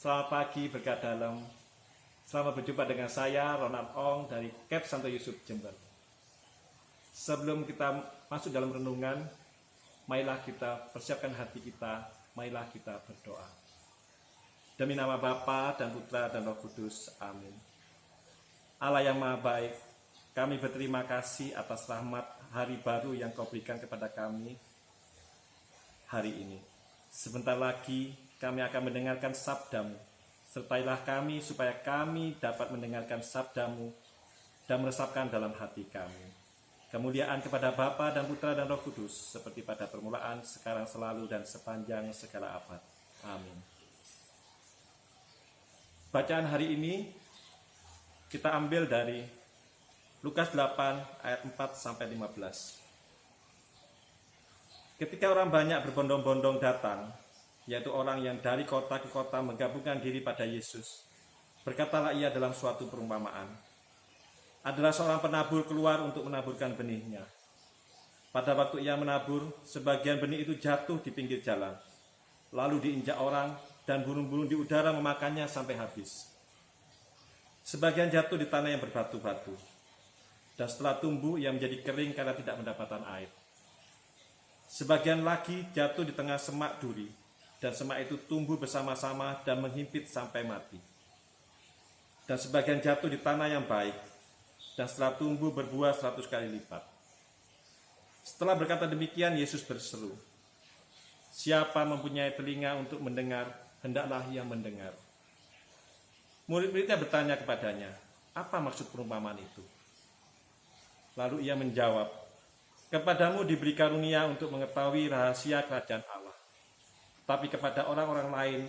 Selamat pagi berkat dalam. Selamat berjumpa dengan saya Ronald Ong dari Kep Santo Yusuf Jember. Sebelum kita masuk dalam renungan, marilah kita persiapkan hati kita, marilah kita berdoa. Demi nama Bapa dan Putra dan Roh Kudus, amin. Allah yang Maha Baik, kami berterima kasih atas rahmat hari baru yang Kau berikan kepada kami hari ini. Sebentar lagi kami akan mendengarkan sabda-Mu. Sertailah kami supaya kami dapat mendengarkan sabda-Mu dan meresapkan dalam hati kami. Kemuliaan kepada Bapa dan Putra dan Roh Kudus, seperti pada permulaan, sekarang, selalu, dan sepanjang segala abad. Amin. Bacaan hari ini kita ambil dari Lukas 8 ayat 4-15. Ketika orang banyak berbondong-bondong datang, yaitu orang yang dari kota ke kota menggabungkan diri pada Yesus, berkatalah ia dalam suatu perumpamaan. Adalah seorang penabur keluar untuk menaburkan benihnya. Pada waktu ia menabur, sebagian benih itu jatuh di pinggir jalan, lalu diinjak orang dan burung-burung di udara memakannya sampai habis. Sebagian jatuh di tanah yang berbatu-batu, dan setelah tumbuh ia menjadi kering karena tidak mendapatkan air. Sebagian lagi jatuh di tengah semak duri, dan semak itu tumbuh bersama-sama dan menghimpit sampai mati. Dan sebagian jatuh di tanah yang baik, dan setelah tumbuh berbuah 100 kali lipat. Setelah berkata demikian, Yesus berseru, "Siapa mempunyai telinga untuk mendengar, hendaklah ia mendengar." Murid-muridnya bertanya kepadanya, "Apa maksud perumpamaan itu?" Lalu ia menjawab, "Kepadamu diberi karunia untuk mengetahui rahasia kerajaan Allah. Tapi kepada orang-orang lain,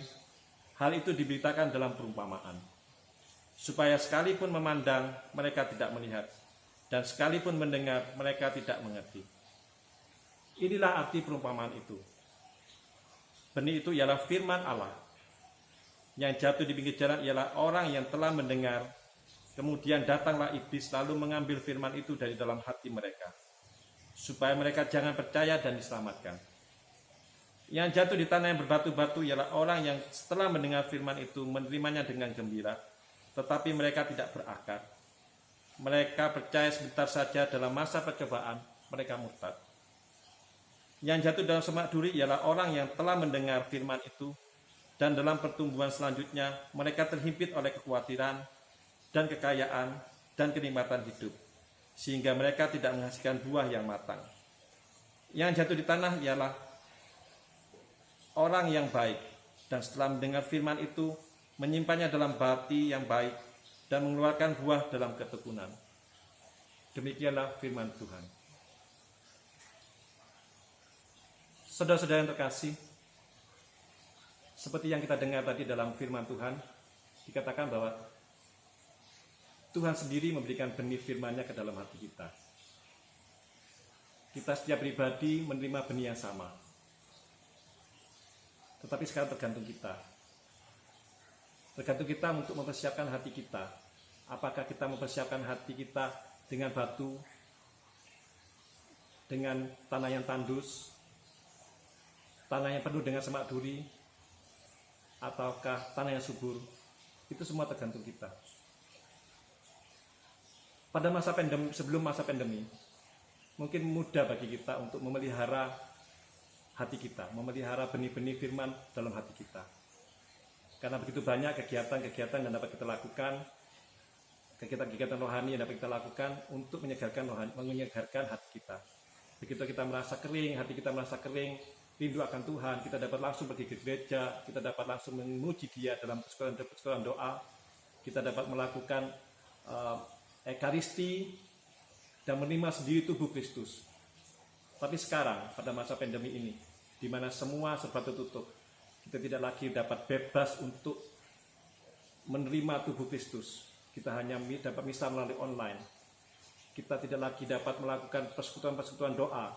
hal itu diberitakan dalam perumpamaan, supaya sekalipun memandang, mereka tidak melihat, dan sekalipun mendengar, mereka tidak mengerti." Inilah arti perumpamaan itu. Benih itu ialah firman Allah. Yang jatuh di pinggir jalan ialah orang yang telah mendengar, kemudian datanglah iblis lalu mengambil firman itu dari dalam hati mereka, supaya mereka jangan percaya dan diselamatkan. Yang jatuh di tanah yang berbatu-batu ialah orang yang setelah mendengar firman itu menerimanya dengan gembira, tetapi mereka tidak berakar. Mereka percaya sebentar saja, dalam masa percobaan mereka murtad. Yang jatuh dalam semak duri ialah orang yang telah mendengar firman itu, dan dalam pertumbuhan selanjutnya mereka terhimpit oleh kekhawatiran dan kekayaan dan kenikmatan hidup, sehingga mereka tidak menghasilkan buah yang matang. Yang jatuh di tanah ialah orang yang baik, dan setelah mendengar firman itu menyimpannya dalam hati yang baik dan mengeluarkan buah dalam ketekunan. Demikianlah firman Tuhan. Saudara-saudara yang terkasih, seperti yang kita dengar tadi dalam firman Tuhan, dikatakan bahwa Tuhan sendiri memberikan benih firman-Nya ke dalam hati kita. Kita setiap pribadi menerima benih yang sama. Tetapi sekarang tergantung kita. Tergantung kita untuk mempersiapkan hati kita. Apakah kita mempersiapkan hati kita dengan batu, dengan tanah yang tandus, tanah yang penuh dengan semak duri, ataukah tanah yang subur? Itu semua tergantung kita. Pada masa pandemi, sebelum masa pandemi, mungkin mudah bagi kita untuk memelihara hati kita, memelihara benih-benih firman dalam hati kita. Karena begitu banyak kegiatan-kegiatan yang dapat kita lakukan, kegiatan-kegiatan rohani yang dapat kita lakukan untuk menyegarkan hati kita. Begitu kita merasa kering, hati kita merasa kering, rindu akan Tuhan, kita dapat langsung pergi ke gereja, kita dapat langsung memuji Dia dalam persekutuan doa, kita dapat melakukan ekaristi dan menerima sendiri tubuh Kristus. Tapi sekarang, pada masa pandemi ini, di mana semua serba tertutup, kita tidak lagi dapat bebas untuk menerima tubuh Kristus. Kita hanya dapat misa melalui online. Kita tidak lagi dapat melakukan persekutuan-persekutuan doa.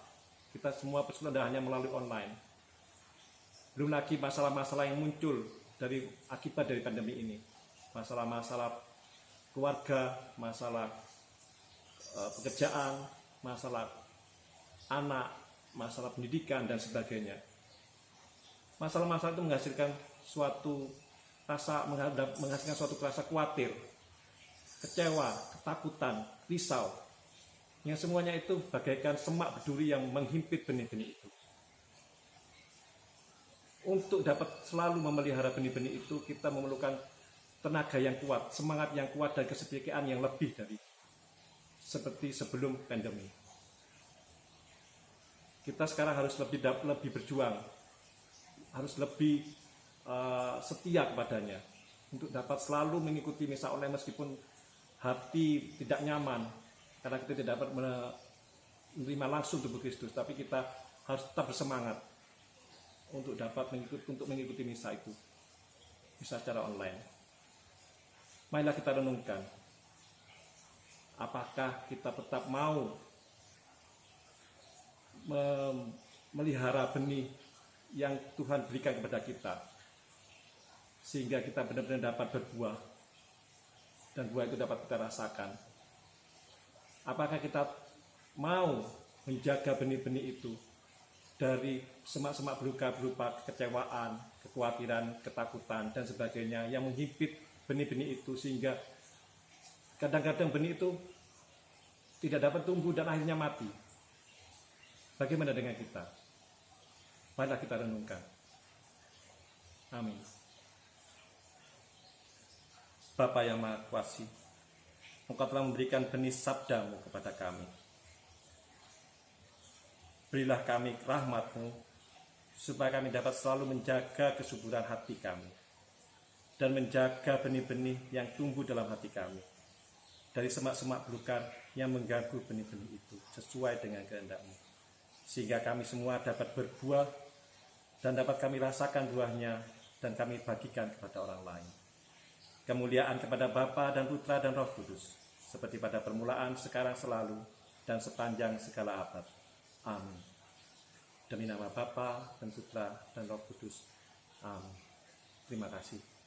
Kita semua persekutuan doa hanya melalui online. Belum lagi masalah-masalah yang muncul akibat dari pandemi ini. Masalah-masalah keluarga, masalah pekerjaan, masalah anak, masalah pendidikan, dan sebagainya. Masalah-masalah itu menghasilkan suatu menghasilkan suatu rasa khawatir, kecewa, ketakutan, risau. Yang semuanya itu bagaikan semak berduri yang menghimpit benih-benih itu. Untuk dapat selalu memelihara benih-benih itu, kita memerlukan tenaga yang kuat, semangat yang kuat, dan kesetiaan yang lebih dari seperti sebelum pandemi. Kita sekarang harus lebih berjuang, harus lebih setia kepadanya untuk dapat selalu mengikuti misa online meskipun hati tidak nyaman karena kita tidak dapat menerima langsung tubuh Kristus, tapi kita harus tetap bersemangat untuk dapat mengikuti misa itu, misa secara online. Marilah kita renungkan, apakah kita tetap mau memelihara benih yang Tuhan berikan kepada kita, sehingga kita benar-benar dapat berbuah, dan buah itu dapat kita rasakan. Apakah kita mau menjaga benih-benih itu dari semak-semak berupa kekecewaan, kekhawatiran, ketakutan, dan sebagainya yang menghimpit benih-benih itu, sehingga kadang-kadang benih itu tidak dapat tumbuh dan akhirnya mati. Bagaimana dengan kita? Marilah kita renungkan. Amin. Bapa yang Maha Kuasa, Engkau telah memberikan benih sabda-Mu kepada kami. Berilah kami rahmat-Mu, supaya kami dapat selalu menjaga kesuburan hati kami, dan menjaga benih-benih yang tumbuh dalam hati kami, dari semak-semak belukar yang mengganggu benih-benih itu, sesuai dengan kehendak-Mu, sehingga kami semua dapat berbuah, dan dapat kami rasakan buahnya, dan kami bagikan kepada orang lain. Kemuliaan kepada Bapa dan Putra dan Roh Kudus, seperti pada permulaan, sekarang, selalu, dan sepanjang segala abad. Amin. Demi nama Bapa dan Putra dan Roh Kudus. Amin. Terima kasih.